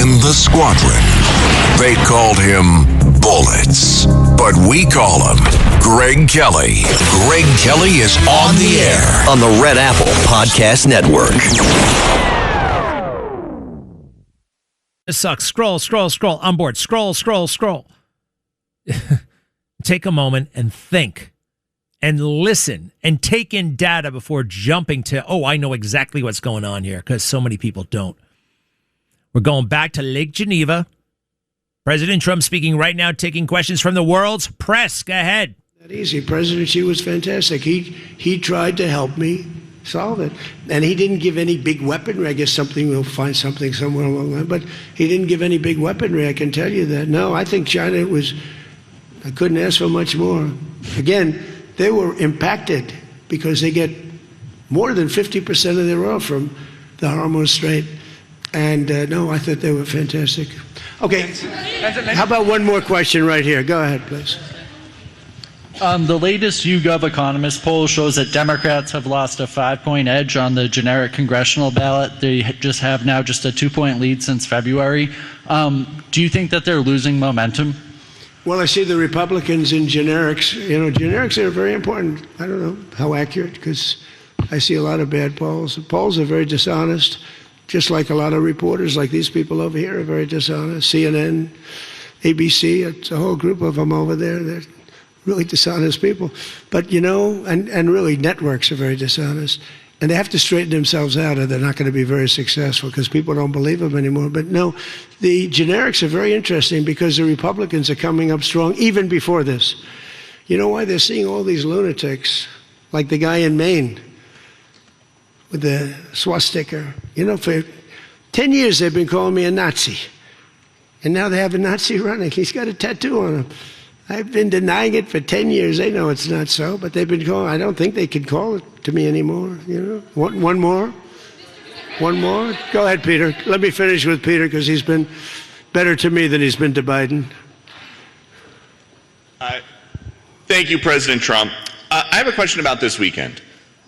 in the squadron. They called him Bullets, but we call him Greg Kelly. Greg Kelly is on the air on the Red Apple Podcast Network. This sucks. Scroll. On board. Scroll. Take a moment and think and listen and take in data before jumping to, I know exactly what's going on here, because so many people don't. We're going back to Lake Geneva. President Trump speaking right now, taking questions from the world's press. Go ahead. Not easy. President Xi was fantastic. He tried to help me solve it. And he didn't give any big weaponry. I guess we'll find something somewhere along the line. But he didn't give any big weaponry, I can tell you that. No, I think China I couldn't ask for much more. Again, they were impacted because they get more than 50% of their oil from the Hormuz Strait. And no, I thought they were fantastic. Okay, how about one more question right here? Go ahead, please. The latest YouGov Economist poll shows that Democrats have lost a 5-point edge on the generic congressional ballot. They just have now just a 2-point lead since February. Do you think that they're losing momentum? Well, I see the Republicans in generics. Generics are very important. I don't know how accurate, because I see a lot of bad polls. The polls are very dishonest, just like a lot of reporters, like these people over here, are very dishonest. CNN, ABC, it's a whole group of them over there. They're really dishonest people. But, and really networks are very dishonest. And they have to straighten themselves out, or they're not going to be very successful, because people don't believe them anymore. But no, the generics are very interesting because the Republicans are coming up strong even before this. You know why? They're seeing all these lunatics, like the guy in Maine with the swastika. For 10 years they've been calling me a Nazi. And now they have a Nazi running. He's got a tattoo on him. I've been denying it for 10 years. They know it's not so, but they've been calling. I don't think they can call it to me anymore. One more? Go ahead, Peter. Let me finish with Peter, because he's been better to me than he's been to Biden. Thank you, President Trump. I have a question about this weekend.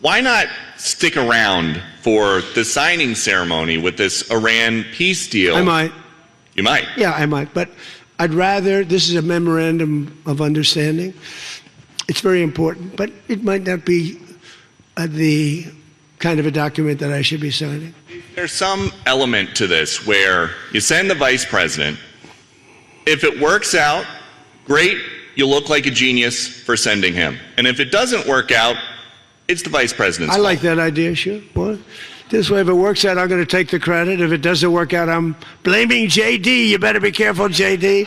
Why not stick around for the signing ceremony with this Iran peace deal? I might. You might? Yeah, I might. But I'd rather, this is a memorandum of understanding. It's very important, but it might not be the kind of a document that I should be signing. There's some element to this where you send the vice president. If it works out, great, you look like a genius for sending him. And if it doesn't work out, it's the vice president's fault. I like that idea, sure. What? This way, if it works out, I'm going to take the credit. If it doesn't work out, I'm blaming J.D. You better be careful, J.D.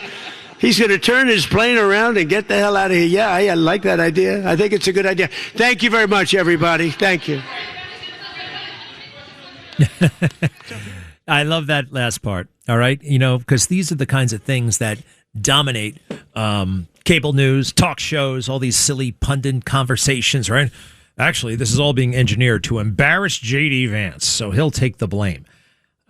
He's going to turn his plane around and get the hell out of here. Yeah, I like that idea. I think it's a good idea. Thank you very much, everybody. Thank you. I love that last part. All right. Because these are the kinds of things that dominate cable news, talk shows, all these silly pundit conversations, right? Actually, this is all being engineered to embarrass J.D. Vance, so he'll take the blame.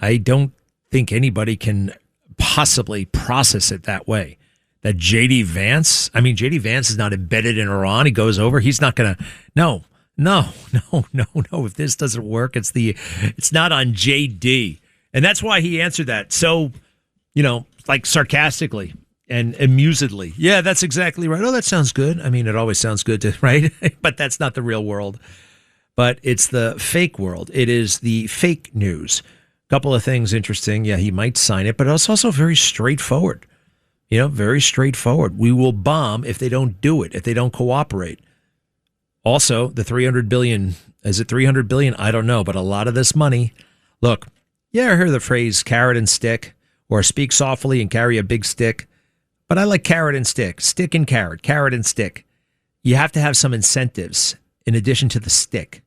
I don't think anybody can possibly process it that way. That J.D. Vance, J.D. Vance is not embedded in Iran. He goes over. He's not going to. No. If this doesn't work, it's not on J.D. And that's why he answered that so, like sarcastically and amusedly. Yeah, that's exactly right. Oh, that sounds good. It always sounds good right? But that's not the real world. But it's the fake world. It is the fake news. Couple of things interesting. Yeah, he might sign it, but it's also very straightforward. Very straightforward. We will bomb if they don't do it, if they don't cooperate. Also, the $300 billion, is it $300 billion? I don't know, but a lot of this money. Look, you ever heard the phrase carrot and stick, or speak softly and carry a big stick? But I like carrot and stick and carrot and stick. You have to have some incentives in addition to the stick.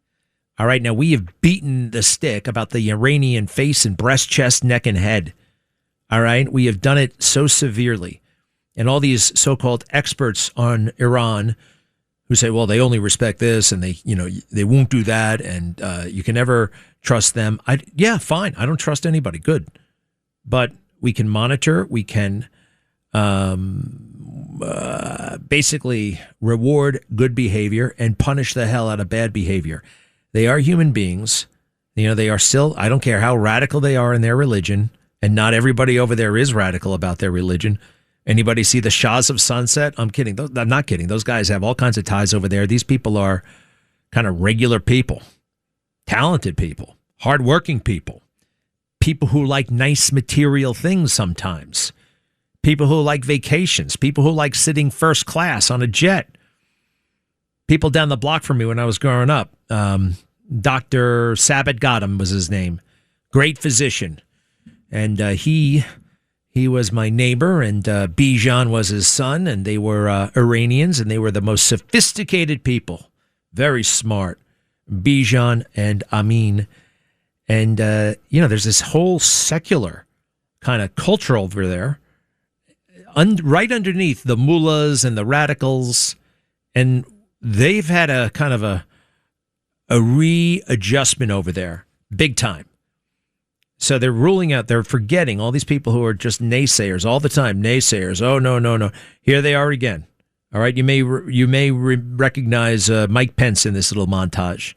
All right, now we have beaten the stick about the Iranian face and breast, chest, neck, and head. All right, we have done it so severely. And all these so-called experts on Iran who say, well, they only respect this and they won't do that, and you can never trust them. Yeah, fine. I don't trust anybody. Good. But we can monitor. We can basically reward good behavior and punish the hell out of bad behavior. They are human beings. They are still, I don't care how radical they are in their religion, And not everybody over there is radical about their religion. Anybody see the Shahs of Sunset? I'm kidding. I'm not kidding. Those guys have all kinds of ties over there. These people are kind of regular people, talented people, hardworking people, people who like nice material things sometimes, people who like vacations, people who like sitting first class on a jet. People down the block from me when I was growing up, Dr. Sabat Ghatem was his name, great physician. And he was my neighbor, and Bijan was his son, and they were Iranians, and they were the most sophisticated people, very smart, Bijan and Amin. And, there's this whole secular kind of culture over there, right underneath the mullahs and the radicals, and they've had a kind of a readjustment over there, big time. So they're ruling out, they're forgetting all these people who are just naysayers all the time. Naysayers. Oh, no. Here they are again. All right. You may recognize Mike Pence in this little montage.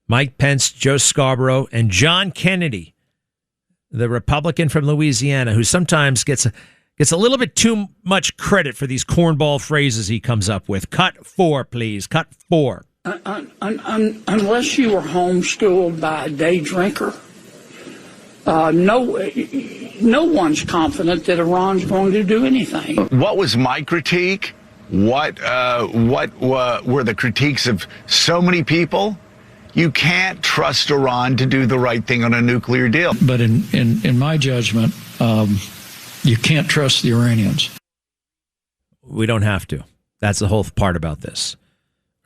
Mike Pence, Joe Scarborough, and John Kennedy, the Republican from Louisiana, who sometimes gets a little bit too much credit for these cornball phrases he comes up with. Cut 4, please. Cut 4. Unless you were homeschooled by a day drinker, no one's confident that Iran's going to do anything. What was my critique? What were the critiques of so many people? You can't trust Iran to do the right thing on a nuclear deal. But in my judgment, you can't trust the Iranians. We don't have to. That's the whole part about this.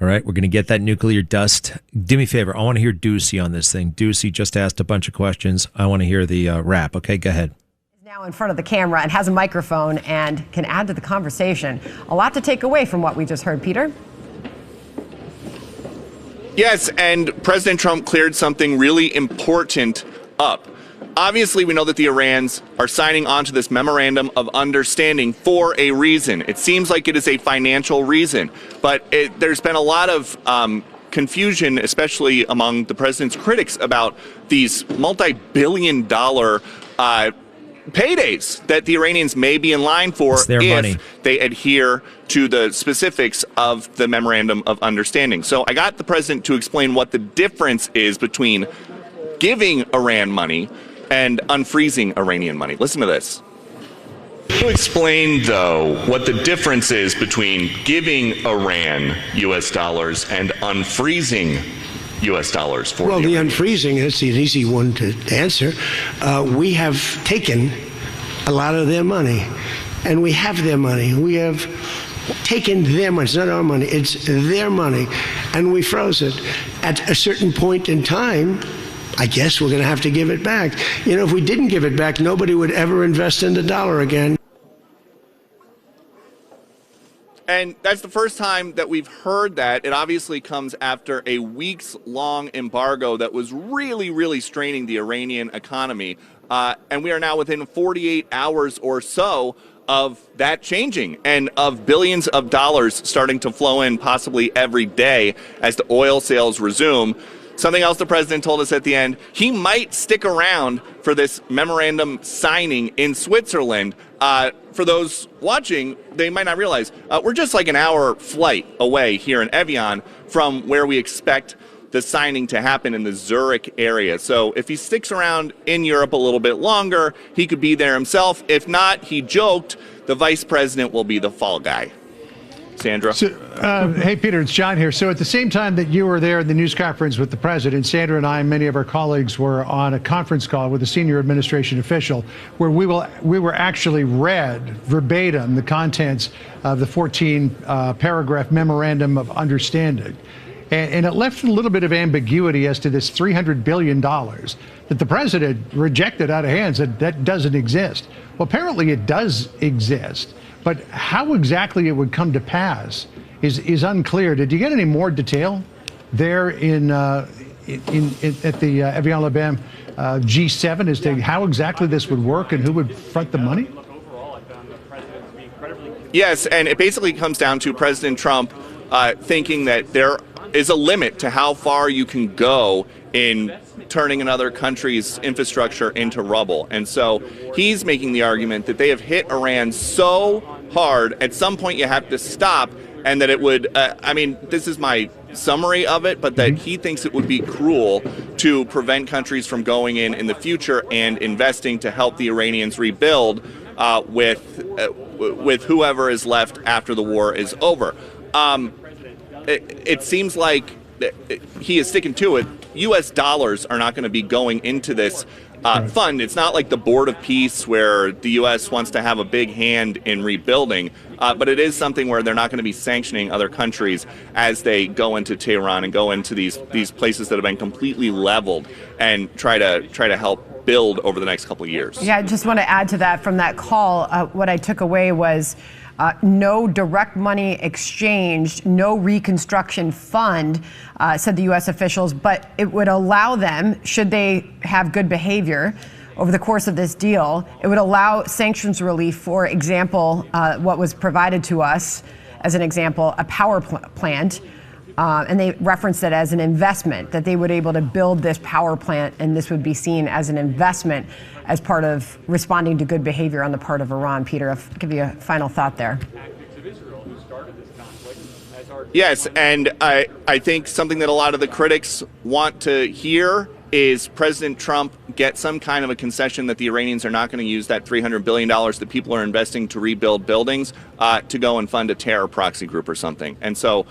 All right, we're going to get that nuclear dust. Do me a favor. I want to hear Doocy on this thing. Doocy just asked a bunch of questions. I want to hear the wrap. Okay, go ahead. Now in front of the camera and has a microphone and can add to the conversation. A lot to take away from what we just heard, Peter. Yes, and President Trump cleared something really important up. Obviously, we know that the Iranians are signing on to this memorandum of understanding for a reason. It seems like it is a financial reason, but there's been a lot of confusion, especially among the president's critics, about these multi-billion-dollar paydays that the Iranians may be in line for if money. They adhere to the specifics of the memorandum of understanding. So I got the president to explain what the difference is between giving Iran money and unfreezing Iranian money. Listen to this. Can you explain, though, what the difference is between giving Iran U.S. dollars and unfreezing U.S. dollars for Well, the unfreezing, that's an easy one to answer. We have taken a lot of their money, and we have their money. We have taken their money. It's not our money. It's their money, and we froze it. At a certain point in time, I guess we're going to have to give it back. You know, if we didn't give it back, nobody would ever invest in the dollar again. And that's the first time that we've heard that. It obviously comes after a weeks-long embargo that was really, really straining the Iranian economy. And we are now within 48 hours or so of that changing and of billions of dollars starting to flow in possibly every day as the oil sales resume. Something else the president told us at the end, he might stick around for this memorandum signing in Switzerland. For those watching, they might not realize we're just like an hour flight away here in Evian from where we expect the signing to happen in the Zurich area. So if he sticks around in Europe a little bit longer, he could be there himself. If not, he joked, the vice president will be the fall guy. Sandra? So, hey, Peter, it's John here. So at the same time that you were there at the news conference with the president, Sandra and I and many of our colleagues were on a conference call with a senior administration official where we were actually read verbatim the contents of the 14-paragraph memorandum of understanding. And it left a little bit of ambiguity as to this $300 billion that the president rejected out of hand, said that doesn't exist. Well, apparently it does exist. But how exactly it would come to pass is unclear. Did you get any more detail there at the Evian-les-Bains G7 as to how exactly this would work and who would front the money? Yes, and it basically comes down to President Trump thinking that there is a limit to how far you can go in turning another country's infrastructure into rubble. And so he's making the argument that they have hit Iran so hard, at some point you have to stop, and that it would, this is my summary of it, but that he thinks it would be cruel to prevent countries from going in the future and investing to help the Iranians rebuild with whoever is left after the war is over. It seems like he is sticking to it. U.S. dollars are not going to be going into this fund. It's not like the Board of Peace where the U.S. wants to have a big hand in rebuilding, but it is something where they're not going to be sanctioning other countries as they go into Tehran and go into these places that have been completely leveled and try to help build over the next couple of years. Yeah, I just want to add to that from that call. What I took away was no direct money exchanged, no reconstruction fund, said the U.S. officials, but it would allow them, should they have good behavior over the course of this deal, it would allow sanctions relief. For example, what was provided to us as an example, a power plant, and they referenced it as an investment, that they would be able to build this power plant, and this would be seen as an investment as part of responding to good behavior on the part of Iran. Peter, I'll give you a final thought there. Yes, and I think something that a lot of the critics want to hear is President Trump get some kind of a concession that the Iranians are not going to use that $300 billion that people are investing to rebuild buildings to go and fund a terror proxy group or something. And so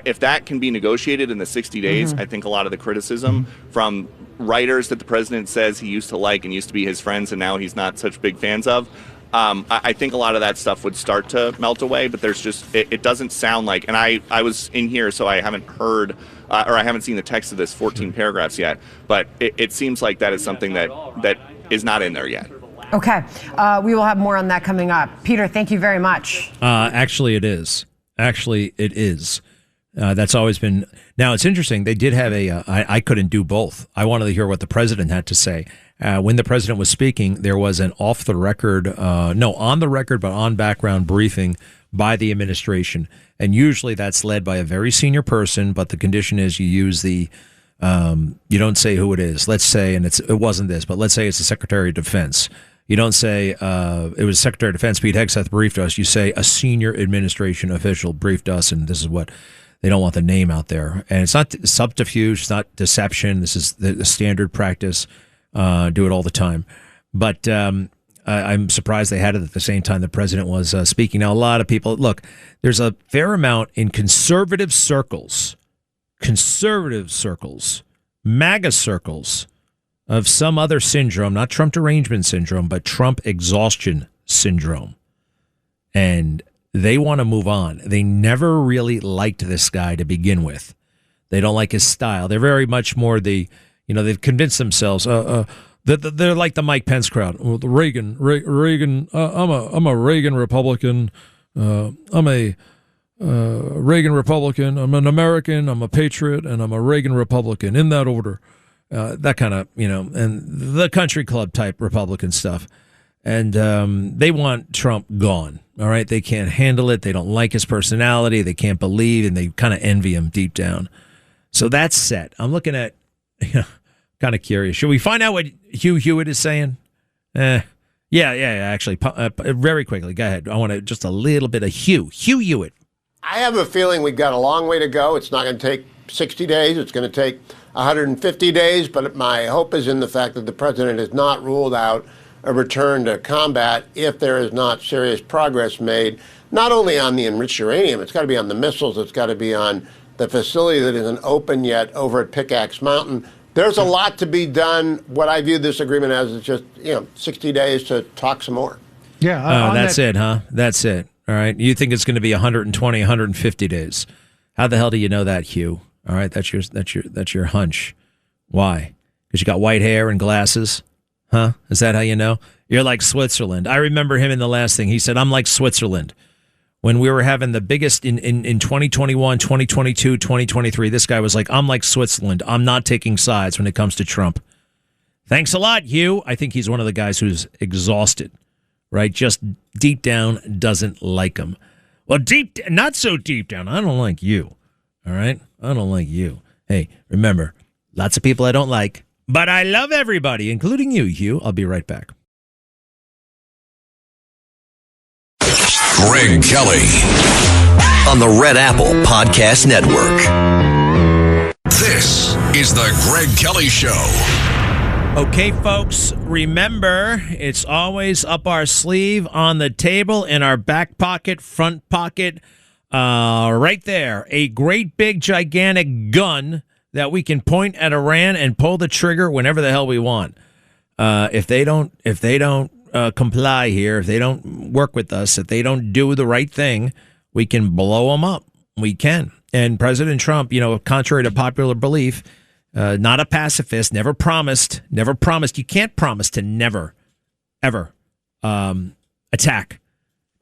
if that can be negotiated in the 60 days, I think a lot of the criticism from writers that the president says he used to like and used to be his friends and now he's not such big fans of, I think a lot of that stuff would start to melt away, but there's just, it doesn't sound like, and I was in here, so I haven't heard, or I haven't seen the text of this 14 paragraphs yet, but it seems like that is something that is not in there yet. Okay. We will have more on that coming up. Peter, thank you very much. Actually, it is. That's always been. Now, it's interesting. They did have I couldn't do both. I wanted to hear what the president had to say. When the president was speaking, there was an on the record, but on background briefing by the administration. And usually that's led by a very senior person, but the condition is you use you don't say who it is. Let's say, and it wasn't this, but let's say it's the Secretary of Defense. You don't say it was Secretary of Defense Pete Hegseth briefed us. You say a senior administration official briefed us, and this is what. They don't want the name out there. And it's not subterfuge, it's not deception. This is the standard practice. Do it all the time. But I'm surprised they had it at the same time the president was speaking. Now, a lot of people, look, there's a fair amount in conservative circles, MAGA circles, of some other syndrome, not Trump derangement syndrome, but Trump exhaustion syndrome. And they want to move on. They never really liked this guy to begin with. They don't like his style. They're very much more they've convinced themselves they're like the Mike Pence crowd. Well, the Reagan. I'm a Reagan Republican. I'm a Reagan Republican. I'm an American. I'm a patriot, and I'm a Reagan Republican in that order. That kind of and the country club type Republican stuff. And they want Trump gone. All right. They can't handle it. They don't like his personality. They can't believe, and they kind of envy him deep down. So that's set. I'm looking at, kind of curious. Should we find out what Hugh Hewitt is saying? Yeah, actually, very quickly. Go ahead. I want just a little bit of Hugh Hewitt. I have a feeling we've got a long way to go. It's not going to take 60 days. It's going to take 150 days. But my hope is in the fact that the president has not ruled out a return to combat if there is not serious progress made, not only on the enriched uranium, it's got to be on the missiles, it's got to be on the facility that isn't open yet over at Pickaxe Mountain. There's a lot to be done. What I view this agreement as is just, 60 days to talk some more. Yeah. That's it, huh? That's it. All right. You think it's going to be 120, 150 days. How the hell do you know that, Hugh? All right. That's your hunch. Why? Because you got white hair and glasses? Huh? Is that how you know? You're like Switzerland. I remember him in the last thing. He said, I'm like Switzerland. When we were having the biggest in 2021, 2022, 2023, this guy was like, I'm like Switzerland. I'm not taking sides when it comes to Trump. Thanks a lot, Hugh. I think he's one of the guys who's exhausted, right? Just deep down doesn't like him. Well, not so deep down. I don't like you. All right? I don't like you. Hey, remember, lots of people I don't like. But I love everybody, including you, Hugh. I'll be right back. Greg Kelly on the Red Apple Podcast Network. This is the Greg Kelly Show. Okay, folks, remember, it's always up our sleeve, on the table, in our back pocket, front pocket, right there. A great big gigantic gun that we can point at Iran and pull the trigger whenever the hell we want. If they don't comply here, if they don't work with us, if they don't do the right thing, we can blow them up. We can. And President Trump, contrary to popular belief, not a pacifist, never promised. You can't promise to never, ever attack,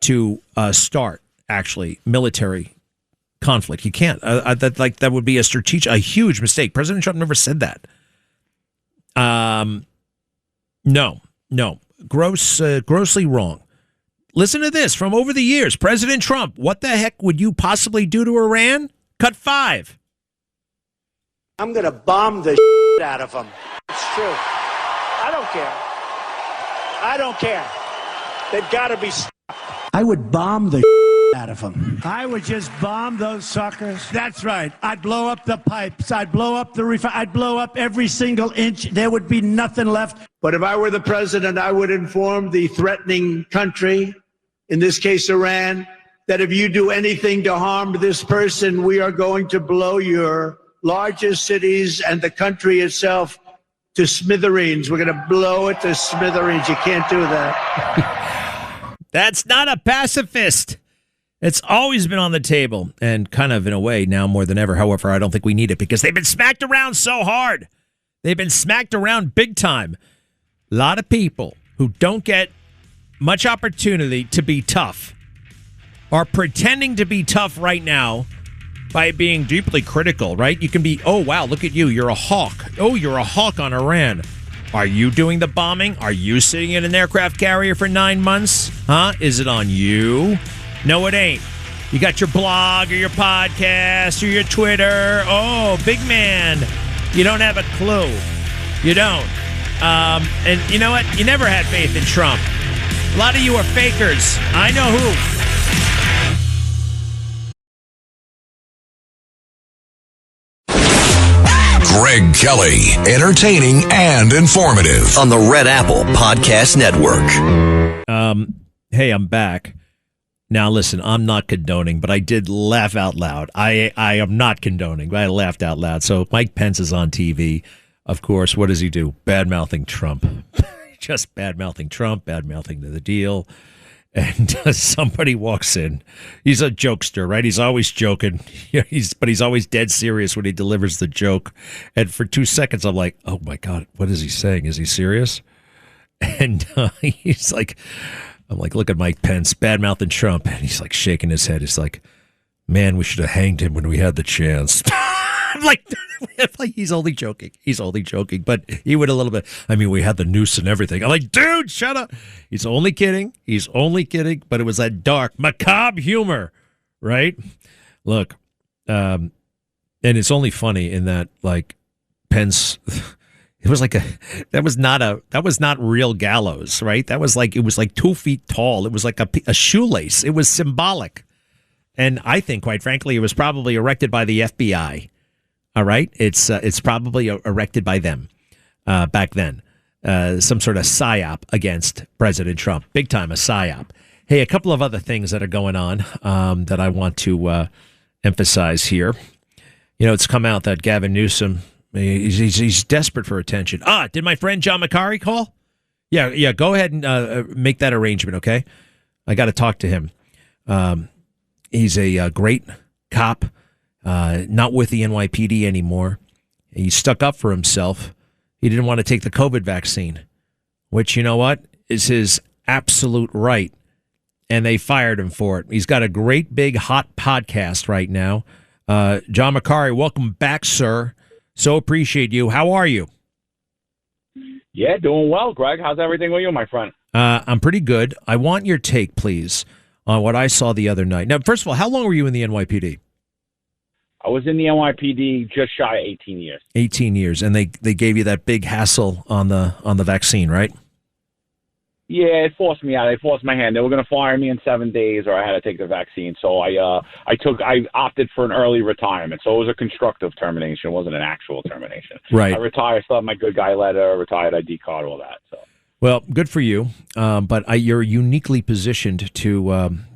to start, actually, military conflict. You can't. That would be a huge mistake. President Trump never said that. No. Grossly wrong. Listen to this from over the years. President Trump, what the heck would you possibly do to Iran? Cut 5. I'm going to bomb the out of them. It's true. I don't care. They've got to be stopped. I would bomb the out of them. I would just bomb those suckers. That's right. I'd blow up the pipes. I'd blow up the I'd blow up every single inch. There would be nothing left. But if I were the president, I would inform the threatening country, in this case Iran, that if you do anything to harm this person, we are going to blow your largest cities and the country itself to smithereens. We're going to blow it to smithereens. You can't do that. That's not a pacifist. It's always been on the table, and kind of in a way now more than ever. However, I don't think we need it because they've been smacked around so hard. They've been smacked around big time. A lot of people who don't get much opportunity to be tough are pretending to be tough right now by being deeply critical, right? You can be, oh, wow, look at you. You're a hawk. Oh, you're a hawk on Iran. Are you doing the bombing? Are you sitting in an aircraft carrier for 9 months? Huh? Is it on you? No, it ain't. You got your blog or your podcast or your Twitter. Oh, big man. You don't have a clue. You don't. And you know what? You never had faith in Trump. A lot of you are fakers. I know who. Greg Kelly, entertaining and informative on the Red Apple Podcast Network. Hey, I'm back. Now, listen, I'm not condoning, but I did laugh out loud. I am not condoning, but I laughed out loud. So Mike Pence is on TV. Of course, what does he do? Bad-mouthing Trump. Just bad-mouthing Trump, bad-mouthing the deal. And somebody walks in. He's a jokester, right? He's always joking. But he's always dead serious when he delivers the joke. And for 2 seconds, I'm like, oh, my God, what is he saying? Is he serious? And he's like... I'm like, look at Mike Pence, bad-mouthing Trump. And he's like shaking his head. He's like, man, we should have hanged him when we had the chance. I'm like, he's only joking. He's only joking. But he went a little bit, I mean, we had the noose and everything. I'm like, dude, shut up. He's only kidding. He's only kidding. But it was that dark, macabre humor, right? Look, and it's only funny in that, like, Pence... It was like that was not real gallows, right? It was like 2 feet tall. It was like a shoelace. It was symbolic. And I think, quite frankly, it was probably erected by the FBI. All right. It's probably erected by them back then. Some sort of psyop against President Trump. Big time a psyop. Hey, a couple of other things that are going on that I want to emphasize here. It's come out that Gavin Newsom, he's desperate for attention. Did my friend John Macari call? Yeah. Go ahead and make that arrangement, okay? I got to talk to him. He's a great cop, not with the NYPD anymore. He stuck up for himself. He didn't want to take the COVID vaccine, which, you know what, is his absolute right. And they fired him for it. He's got a great big hot podcast right now. John Macari, welcome back, sir. So appreciate you. How are you? Yeah, doing well, Greg. How's everything with you, my friend? I'm pretty good. I want your take, please, on what I saw the other night. Now, first of all, how long were you in the NYPD? I was in the NYPD just shy of 18 years. 18 years, and they gave you that big hassle on the vaccine, right? Yeah, it forced me out. They forced my hand. They were going to fire me in 7 days, or I had to take the vaccine. So I opted for an early retirement. So it was a constructive termination. It wasn't an actual termination. Right. I retired, still have my good guy letter, retired ID card, all that. So. Well, good for you, but you're uniquely positioned to,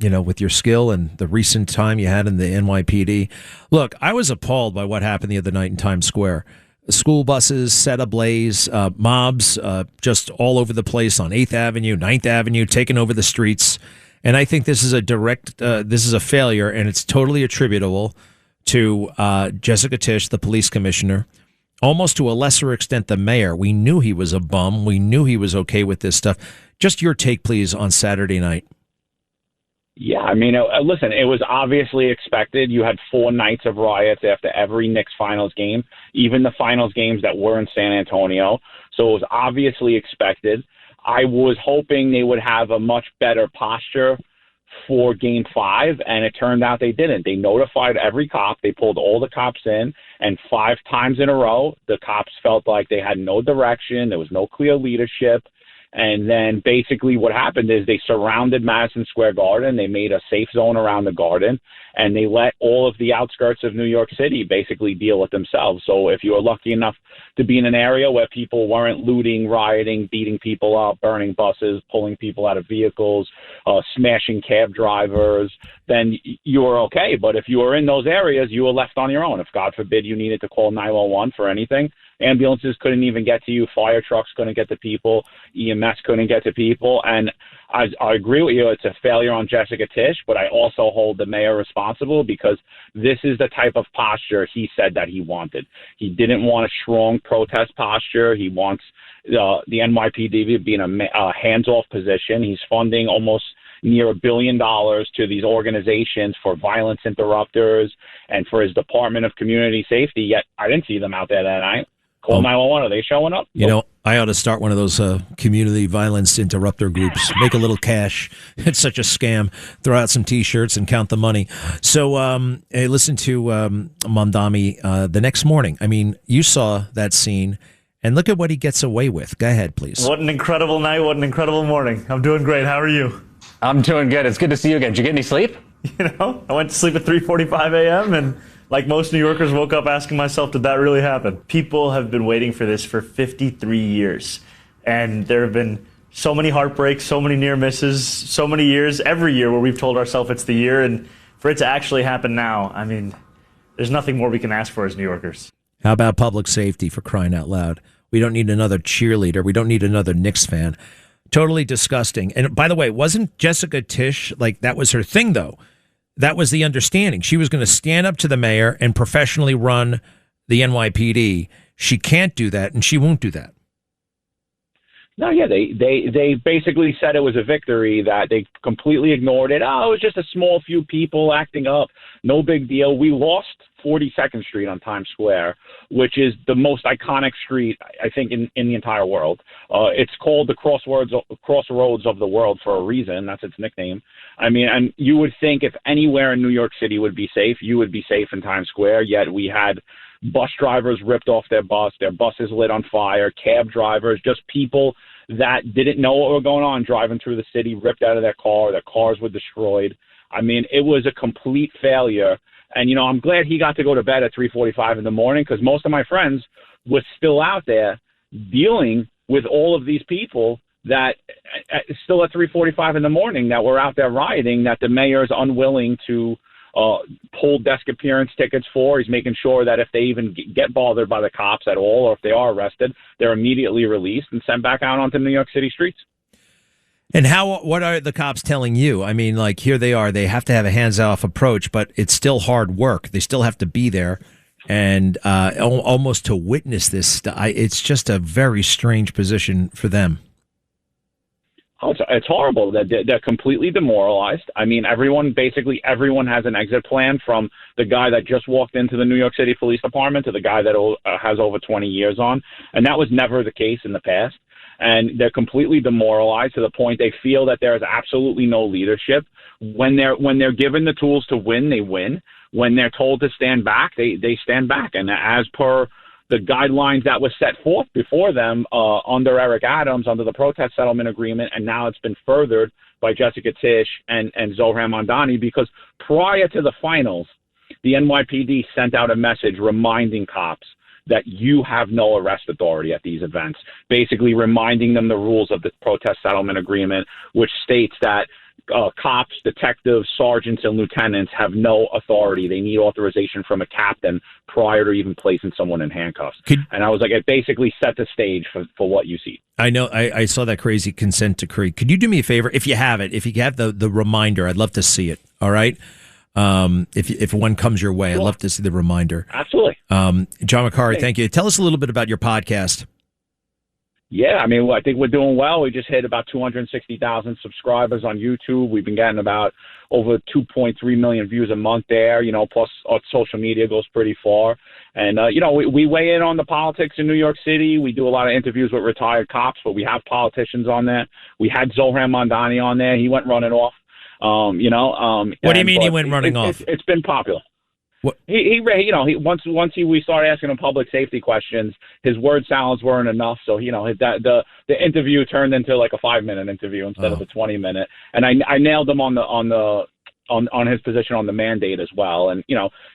with your skill and the recent time you had in the NYPD. Look, I was appalled by what happened the other night in Times Square. School buses set ablaze, mobs just all over the place on 8th Avenue, 9th Avenue, taking over the streets. And I think this is a failure, and it's totally attributable to Jessica Tisch, the police commissioner, almost to a lesser extent the mayor. We knew he was a bum. We knew he was okay with this stuff. Just your take, please, on Saturday night. Yeah, I mean, listen, it was obviously expected. You had 4 nights of riots after every Knicks finals game, even the finals games that were in San Antonio. So it was obviously expected. I was hoping they would have a much better posture for Game 5, and it turned out they didn't. They notified every cop. They pulled all the cops in, and 5 times in a row, the cops felt like they had no direction. There was no clear leadership. And then basically what happened is they surrounded Madison Square Garden. They made a safe zone around the garden, and they let all of the outskirts of New York City basically deal with themselves. So if you were lucky enough to be in an area where people weren't looting, rioting, beating people up, burning buses, pulling people out of vehicles, smashing cab drivers, then you were okay. But if you were in those areas, you were left on your own. If, God forbid, you needed to call 911 for anything, ambulances couldn't even get to you. Fire trucks couldn't get to people. EMS couldn't get to people. And I agree with you. It's a failure on Jessica Tisch, but I also hold the mayor responsible because this is the type of posture he said that he wanted. He didn't want a strong protest posture. He wants the NYPD to be in a hands-off position. He's funding almost near $1 billion to these organizations for violence interrupters and for his Department of Community Safety. Yet I didn't see them out there that night. Call 911. Are they showing up? You know, I ought to start one of those community violence interrupter groups. Make a little cash. It's such a scam. Throw out some T-shirts and count the money. So, hey, listen to Mamdani the next morning. I mean, you saw that scene, and look at what he gets away with. Go ahead, please. What an incredible night. What an incredible morning. I'm doing great. How are you? I'm doing good. It's good to see you again. Did you get any sleep? You know, I went to sleep at 3:45 a.m. and like most New Yorkers, woke up asking myself, did that really happen? People have been waiting for this for 53 years. And there have been so many heartbreaks, so many near misses, so many years, every year where we've told ourselves it's the year. And for it to actually happen now, I mean, there's nothing more we can ask for as New Yorkers. How about public safety, for crying out loud? We don't need another cheerleader. We don't need another Knicks fan. Totally disgusting. And by the way, wasn't Jessica Tisch, like, that was her thing, though? That was the understanding. She was going to stand up to the mayor and professionally run the NYPD. She can't do that, and she won't do that. No, yeah, they basically said it was a victory, that they completely ignored it. Oh, it was just a small few people acting up. No big deal. We lost 42nd Street on Times Square, which is the most iconic street, I think, in the entire world. It's called the Crossroads of the world for a reason. That's its nickname. I mean, and you would think if anywhere in New York City would be safe, you would be safe in Times Square, yet we had bus drivers ripped off their buses lit on fire, cab drivers, just people that didn't know what was going on driving through the city, ripped out of their cars were destroyed. I mean, it was a complete failure. And, you know, I'm glad he got to go to bed at 3:45 in the morning, because most of my friends were still out there dealing with all of these people that still at 3:45 in the morning that were out there rioting, that the mayor is unwilling to pull desk appearance tickets for. He's making sure that if they even get bothered by the cops at all, or if they are arrested, they're immediately released and sent back out onto New York City streets. And what are the cops telling you? I mean, like, here they are. They have to have a hands-off approach, but it's still hard work. They still have to be there and almost to witness this. It's just a very strange position for them. Oh, it's horrible. They're completely demoralized. I mean, everyone has an exit plan, from the guy that just walked into the New York City Police Department to the guy that has over 20 years on. And that was never the case in the past. And they're completely demoralized to the point they feel that there is absolutely no leadership. When they're given the tools to win, they win. when they're told to stand back, they stand back. And as per the guidelines that was set forth before them under Eric Adams, under the protest settlement agreement, and now it's been furthered by Jessica Tisch and Zohran Mamdani, because prior to the finals, the NYPD sent out a message reminding cops that you have no arrest authority at these events, basically reminding them the rules of the protest settlement agreement, which states that cops, detectives, sergeants, and lieutenants have no authority. They need authorization from a captain prior to even placing someone in handcuffs. And I was like, it basically set the stage for what you see. I know. I saw that crazy consent decree. Could you do me a favor? If you have it, if you have the reminder, I'd love to see it. All right. If one comes your way, I'd love to see the reminder. Absolutely. John McCarry, thank you. Tell us a little bit about your podcast. Yeah, I mean, I think we're doing well. We just hit about 260,000 subscribers on YouTube. We've been getting about over 2.3 million views a month there, plus our social media goes pretty far. And, we weigh in on the politics in New York City. We do a lot of interviews with retired cops, but we have politicians on there. We had Zohran Mamdani on there. He went running off. What do you mean he went running off? It's been popular. What? Once we started asking him public safety questions, his word salads weren't enough. So the interview turned into like a 5-minute interview instead of a 20-minute. And I nailed him on his position on the mandate as well. And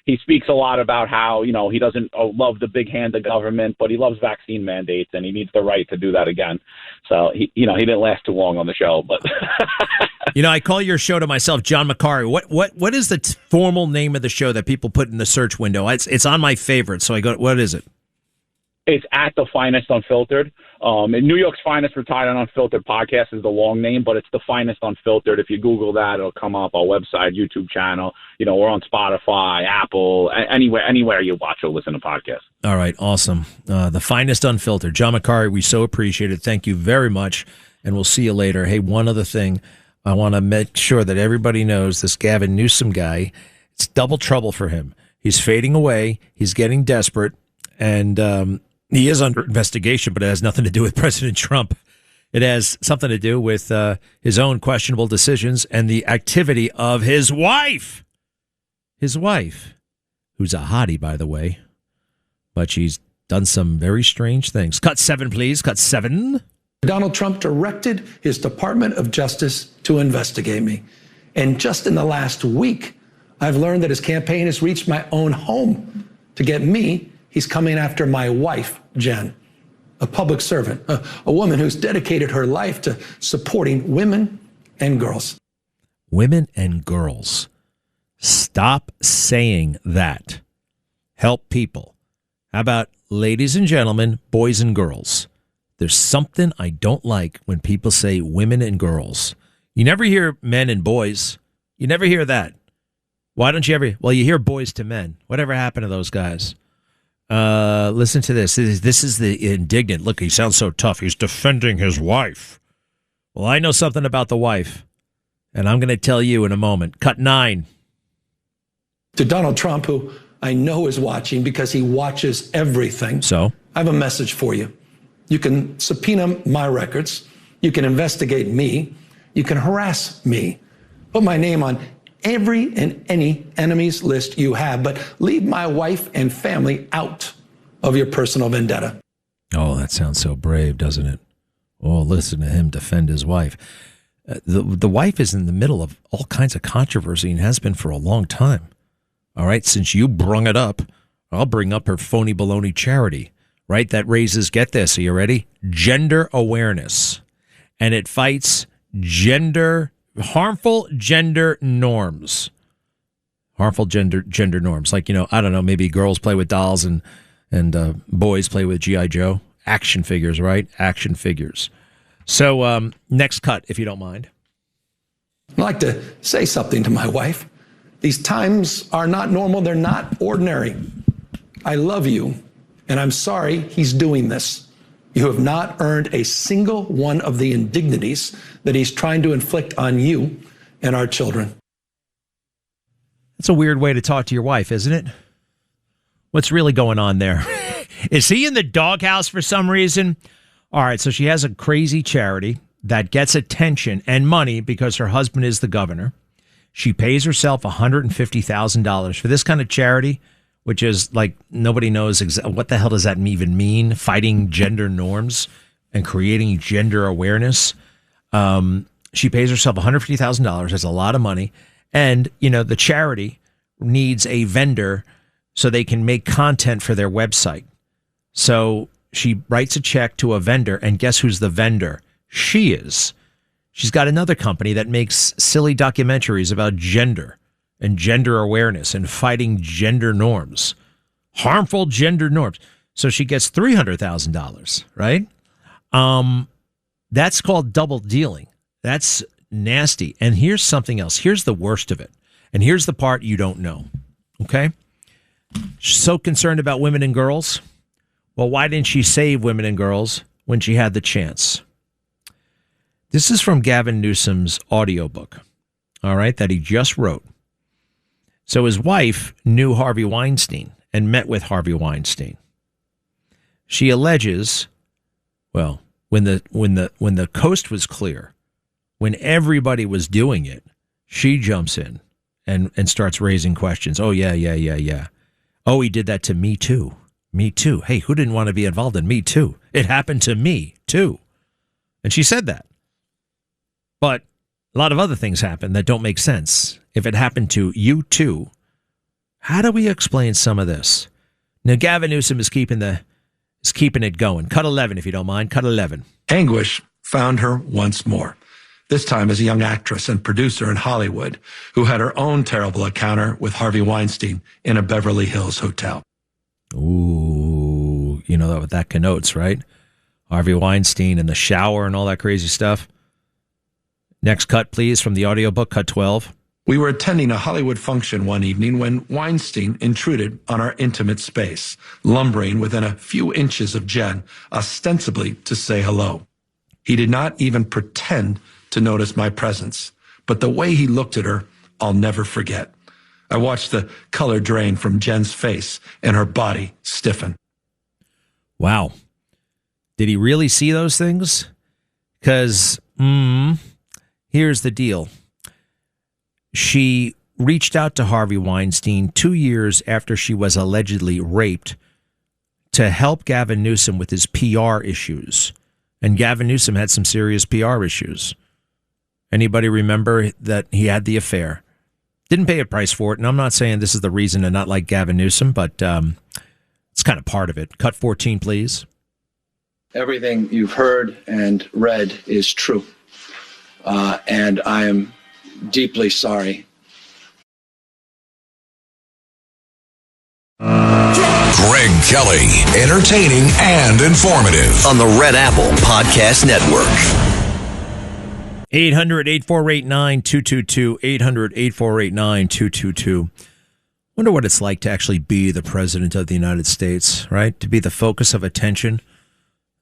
he speaks a lot about how he doesn't love the big hand of government, but he loves vaccine mandates and he needs the right to do that again. So he didn't last too long on the show, but. I call your show to myself, John McCarry. What is the formal name of the show that people put in the search window? It's on my favorite, so I go. What is it? It's at The Finest Unfiltered. New York's Finest Retired and Unfiltered podcast is the long name, but it's The Finest Unfiltered. If you Google that, it'll come up. Our website, YouTube channel. We're on Spotify, Apple, anywhere you watch or listen to podcasts. All right, awesome. The Finest Unfiltered. John McCarry, we so appreciate it. Thank you very much, and we'll see you later. Hey, one other thing. I want to make sure that everybody knows this Gavin Newsom guy, it's double trouble for him. He's fading away. He's getting desperate, and he is under investigation, but it has nothing to do with President Trump. It has something to do with his own questionable decisions and the activity of his wife. His wife, who's a hottie, by the way, but she's done some very strange things. Cut 7, please. Cut 7. Donald Trump directed his Department of Justice to investigate me. And just in the last week, I've learned that his campaign has reached my own home. To get me, he's coming after my wife, Jen, a public servant, a woman who's dedicated her life to supporting women and girls. Women and girls. Stop saying that. Help people. How about ladies and gentlemen, boys and girls? There's something I don't like when people say women and girls. You never hear men and boys. You never hear that. Why don't you ever? Well, you hear boys to men. Whatever happened to those guys? Listen to this. This is the indignant. Look, he sounds so tough. He's defending his wife. Well, I know something about the wife, and I'm going to tell you in a moment. Cut 9. To Donald Trump, who I know is watching because he watches everything. So? I have a message for you. You can subpoena my records. You can investigate me. You can harass me. Put my name on every and any enemies list you have, but leave my wife and family out of your personal vendetta. Oh, that sounds so brave, doesn't it? Oh, listen to him defend his wife. The wife is in the middle of all kinds of controversy and has been for a long time. All right, since you brung it up, I'll bring up her phony baloney charity. Right? That raises, get this, are you ready? Gender awareness. And it fights harmful gender norms. Harmful gender norms. Like, I don't know, maybe girls play with dolls and boys play with G.I. Joe. Action figures, right? Action figures. So next cut, if you don't mind. I'd like to say something to my wife. These times are not normal. They're not ordinary. I love you. And I'm sorry he's doing this. You have not earned a single one of the indignities that he's trying to inflict on you and our children. That's a weird way to talk to your wife, isn't it? What's really going on there? Is he in the doghouse for some reason? All right, so she has a crazy charity that gets attention and money because her husband is the governor. She pays herself $150,000 for this kind of charity, which is like nobody knows what the hell does that even mean? Fighting gender norms and creating gender awareness. She pays herself $150,000. That's a lot of money. And, the charity needs a vendor so they can make content for their website. So she writes a check to a vendor, and guess who's the vendor? She is. She's got another company that makes silly documentaries about gender and gender awareness and fighting gender norms, harmful gender norms. So she gets $300,000, right? That's called double dealing. That's nasty. And here's something else. Here's the worst of it. And here's the part you don't know. Okay? She's so concerned about women and girls. Well, why didn't she save women and girls when she had the chance? This is from Gavin Newsom's audiobook, all right, that he just wrote. So his wife knew Harvey Weinstein and met with Harvey Weinstein. She alleges, well, when the coast was clear, when everybody was doing it, she jumps in and starts raising questions. Oh, yeah. Oh, he did that to me, too. Me, too. Hey, who didn't want to be involved in Me, too? It happened to me, too. And she said that. But a lot of other things happen that don't make sense. If it happened to you, too, how do we explain some of this? Now, Gavin Newsom is keeping it going. Cut 11, if you don't mind. Cut 11. Anguish found her once more, this time as a young actress and producer in Hollywood who had her own terrible encounter with Harvey Weinstein in a Beverly Hills hotel. Ooh, you know what that connotes, right? Harvey Weinstein in the shower and all that crazy stuff. Next cut, please, from the audiobook, cut 12. We were attending a Hollywood function one evening when Weinstein intruded on our intimate space, lumbering within a few inches of Jen, ostensibly to say hello. He did not even pretend to notice my presence, but the way he looked at her, I'll never forget. I watched the color drain from Jen's face and her body stiffen. Wow. Did he really see those things? Because, here's the deal. She reached out to Harvey Weinstein 2 years after she was allegedly raped to help Gavin Newsom with his PR issues. And Gavin Newsom had some serious PR issues. Anybody remember that he had the affair? Didn't pay a price for it. And I'm not saying this is the reason to not like Gavin Newsom, but it's kind of part of it. Cut 14, please. Everything you've heard and read is true. And I am deeply sorry. Greg Kelly, entertaining and informative on the Red Apple Podcast Network. 800-848-9222, 800-848-9222. Wonder what it's like to actually be the president of the United States, right? To be the focus of attention,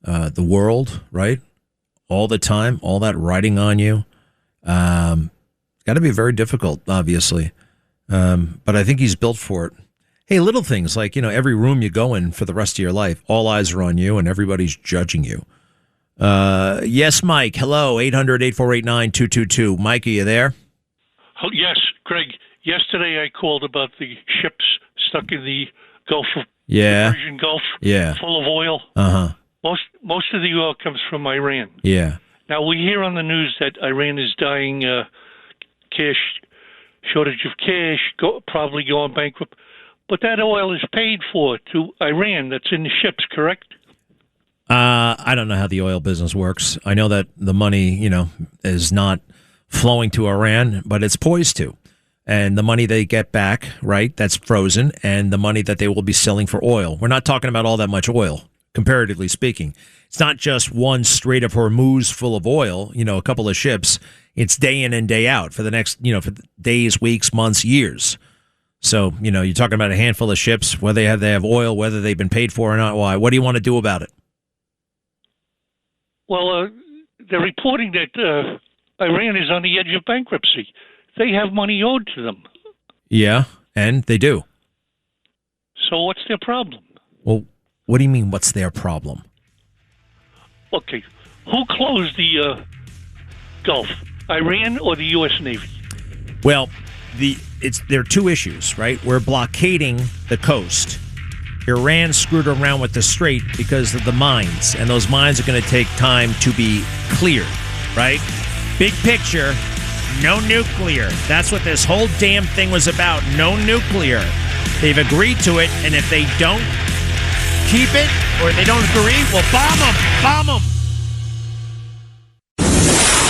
the world, right? All the time, all that riding on you. Got to be very difficult, obviously. But I think he's built for it. Hey, little things like, every room you go in for the rest of your life, all eyes are on you and everybody's judging you. Yes, Mike. Hello, 800-848-9222. Mike, are you there? Oh, yes, Greg. Yesterday I called about the ships stuck in the Gulf of the Persian Gulf, full of oil. Uh-huh. Most of the oil comes from Iran. Yeah. Now, we hear on the news that Iran is dying shortage of cash, probably going bankrupt. But that oil is paid for to Iran. That's in the ships, correct? I don't know how the oil business works. I know that the money, is not flowing to Iran, but it's poised to. And the money they get back, right, that's frozen, and the money that they will be selling for oil. We're not talking about all that much oil, comparatively speaking. It's not just one Strait of Hormuz full of oil, a couple of ships. It's day in and day out for the next, for days, weeks, months, years. So, you're talking about a handful of ships, whether they have oil, whether they've been paid for or not. Why? What do you want to do about it? Well, they're reporting that Iran is on the edge of bankruptcy. They have money owed to them. Yeah, and they do. So what's their problem? Well, what do you mean, what's their problem? Okay, who closed the Gulf, Iran or the U.S. Navy? Well, there are two issues, right? We're blockading the coast. Iran screwed around with the strait because of the mines, and those mines are going to take time to be cleared, right? Big picture, no nuclear. That's what this whole damn thing was about, no nuclear. They've agreed to it, and if they don't keep it or they don't agree, we'll bomb them.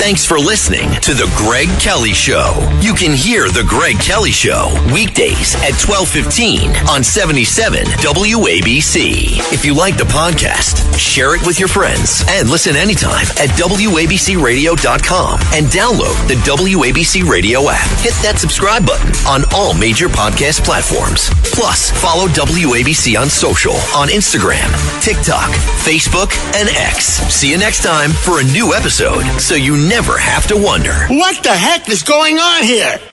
Thanks for listening to The Greg Kelly Show. You can hear The Greg Kelly Show weekdays at 12:15 on 77 WABC. If you like the podcast, share it with your friends and listen anytime at WABCRadio.com and download the WABC Radio app. Hit that subscribe button on all major podcast platforms. Plus, follow WABC on social on Instagram, TikTok, Facebook, and X. See you next time for a new episode so you never have to wonder. What the heck is going on here?